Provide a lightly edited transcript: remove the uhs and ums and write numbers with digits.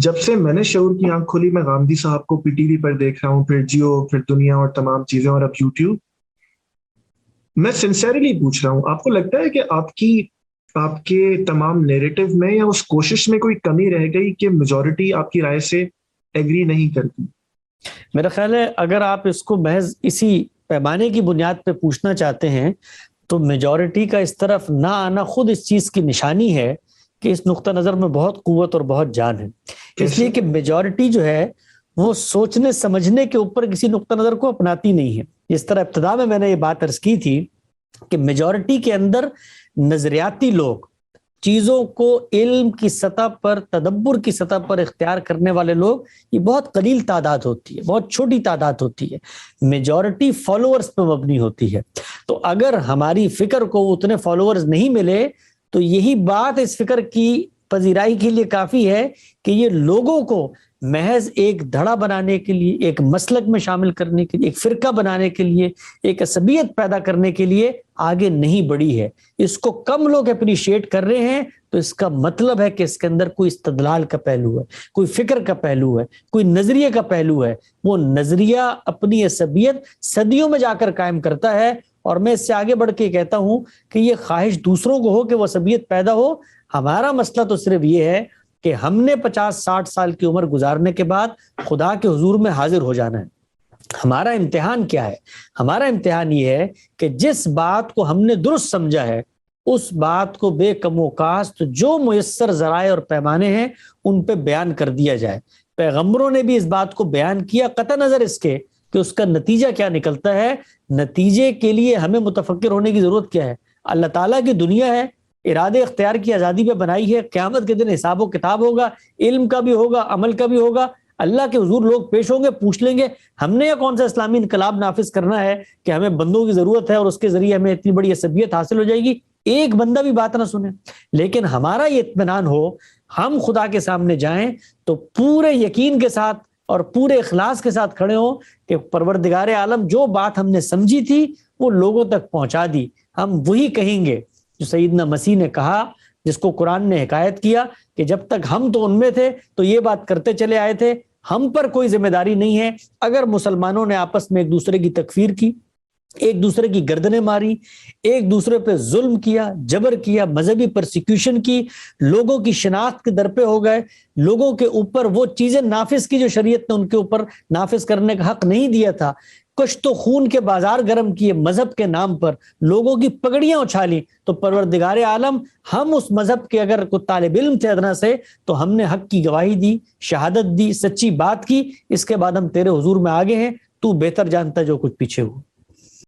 جب سے میں نے شعور کی آنکھ کھولی، میں غامدی صاحب کو پی ٹی وی پر دیکھ رہا ہوں، پھر جیو، پھر دنیا اور تمام چیزیں، اور اب یوٹیوب. میں سنسیریلی پوچھ رہا ہوں، آپ کو لگتا ہے کہ آپ کے تمام نیریٹو میں یا اس کوشش میں کوئی کمی رہ گئی کہ میجورٹی آپ کی رائے سے ایگری نہیں کرتی؟ میرا خیال ہے اگر آپ اس کو محض اسی پیمانے کی بنیاد پہ پوچھنا چاہتے ہیں تو میجورٹی کا اس طرف نہ آنا خود اس چیز کی نشانی ہے کہ اس نقطہ نظر میں بہت قوت اور بہت جان ہے. اس لیے کہ میجورٹی جو ہے وہ سوچنے سمجھنے کے اوپر کسی نقطہ نظر کو اپناتی نہیں ہے. اس طرح ابتدا میں نے یہ بات عرض کی تھی کہ میجورٹی کے اندر نظریاتی لوگ، چیزوں کو علم کی سطح پر، تدبر کی سطح پر اختیار کرنے والے لوگ، یہ بہت قلیل تعداد ہوتی ہے، بہت چھوٹی تعداد ہوتی ہے. میجورٹی فالوورز پہ مبنی ہوتی ہے. تو اگر ہماری فکر کو اتنے فالوورز نہیں ملے تو یہی بات اس فکر کی پذیرائی کے لیے کافی ہے کہ یہ لوگوں کو محض ایک دھڑا بنانے کے لیے، ایک مسلک میں شامل کرنے کے لیے، ایک فرقہ بنانے کے لیے، ایک عصبیت پیدا کرنے کے لیے آگے نہیں بڑھی ہے. اس کو کم لوگ اپریشیٹ کر رہے ہیں تو اس کا مطلب ہے کہ اس کے اندر کوئی استدلال کا پہلو ہے، کوئی فکر کا پہلو ہے، کوئی نظریے کا پہلو ہے. وہ نظریہ اپنی عصبیت صدیوں میں جا کر قائم کرتا ہے. اور میں اس سے آگے بڑھ کے کہتا ہوں کہ یہ خواہش دوسروں کو ہو کہ وہ عصبیت پیدا ہو. ہمارا مسئلہ تو صرف یہ ہے کہ ہم نے 50-60 سال کی عمر گزارنے کے بعد خدا کے حضور میں حاضر ہو جانا ہے. ہمارا امتحان کیا ہے؟ ہمارا امتحان یہ ہے کہ جس بات کو ہم نے درست سمجھا ہے اس بات کو بے کم و کاست جو میسر ذرائع اور پیمانے ہیں ان پہ بیان کر دیا جائے. پیغمبروں نے بھی اس بات کو بیان کیا، قطع نظر اس کے کہ اس کا نتیجہ کیا نکلتا ہے. نتیجے کے لیے ہمیں متفکر ہونے کی ضرورت کیا ہے؟ اللہ تعالیٰ کی دنیا ہے، ارادے اختیار کی آزادی پہ بنائی ہے. قیامت کے دن حساب و کتاب ہوگا، علم کا بھی ہوگا، عمل کا بھی ہوگا. اللہ کے حضور لوگ پیش ہوں گے، پوچھ لیں گے ہم نے یہ کون سا اسلامی انقلاب نافذ کرنا ہے کہ ہمیں بندوں کی ضرورت ہے اور اس کے ذریعے ہمیں اتنی بڑی عصبیت حاصل ہو جائے گی. ایک بندہ بھی بات نہ سنے. لیکن ہمارا یہ اطمینان ہو، ہم خدا کے سامنے جائیں تو پورے یقین کے ساتھ اور پورے اخلاص کے ساتھ کھڑے ہوں کہ پروردگار عالم جو بات ہم نے سمجھی تھی وہ لوگوں تک پہنچا دی. ہم وہی کہیں گے جو سیدنا مسیح نے کہا، جس کو قرآن نے حکایت کیا کہ جب تک ہم تو ان میں تھے تو یہ بات کرتے چلے آئے تھے، ہم پر کوئی ذمہ داری نہیں ہے اگر مسلمانوں نے آپس میں ایک دوسرے کی تکفیر کی، ایک دوسرے کی گردنیں ماری، ایک دوسرے پہ ظلم کیا، جبر کیا، مذہبی پرسیکیوشن کی، لوگوں کی شناخت کے در پہ ہو گئے، لوگوں کے اوپر وہ چیزیں نافذ کی جو شریعت نے ان کے اوپر نافذ کرنے کا حق نہیں دیا تھا، کشت و خون کے بازار گرم کیے مذہب کے نام پر، لوگوں کی پگڑیاں اچھالی. تو پروردگار عالم، ہم اس مذہب کے اگر کوئی طالب علم تھے ادنا سے تو ہم نے حق کی گواہی دی، شہادت دی، سچی بات کی. اس کے بعد ہم تیرے حضور میں آگے ہیں، تو بہتر جانتا جو کچھ پیچھے ہو.